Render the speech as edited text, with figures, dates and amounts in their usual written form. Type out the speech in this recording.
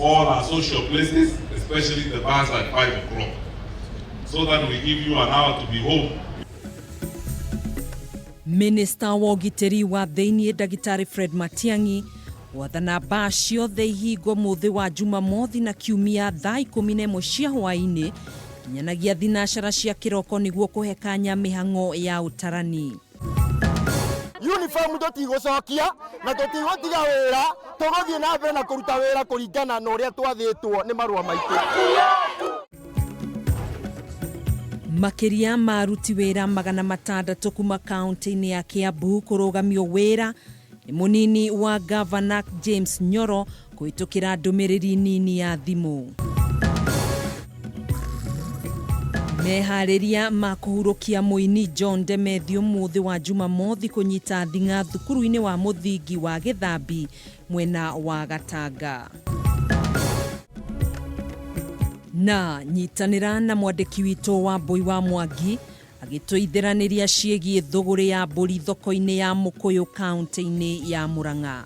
all our social places, especially the bars at 5 o'clock, so that we give you an hour to be home. Minister wa ũgitĩri wa thĩinĩ Ndagĩtarĩ Fred Matiang'i wathana baa ciothe ihingwo mũthĩ wa Jumamothi na Kiumia thaa 11 cia hwaĩ-inĩ kinyanagia thinacara cia kĩroko nĩguo kũhe kanya mĩhang'o ya ũtarani. Uniform tũtigũcokia na tũtigũtiga wĩra, tũgũthiĩ na mbere na kũruta wĩra kũringana na ũrĩa twathĩtwo nĩ marũa maitũ. Makiria maruti wĩra 600 kuma kaunti-inĩ ya Kiambu kũrũgamio wĩra nĩ mũnini wa Governor James Nyoro kũhĩtũkĩra ndũmĩrĩri nini ya thimũ. Meharĩria ma kũhurũkia mũini John Demethio mũthĩ wa Jumamothi kũnyita thing'a thukuru-inĩ wa mũthingi wa Gĩthambi mwena wa Gatanga. Na nyitanĩra na mwandĩki witũ wa Mbui wa Mwangi agĩtũithĩranĩria ciĩgiĩ thũgũrĩ ya mbũri thoko-inĩ ya Mũkũyũ kaunti-inĩ ya Murang'a.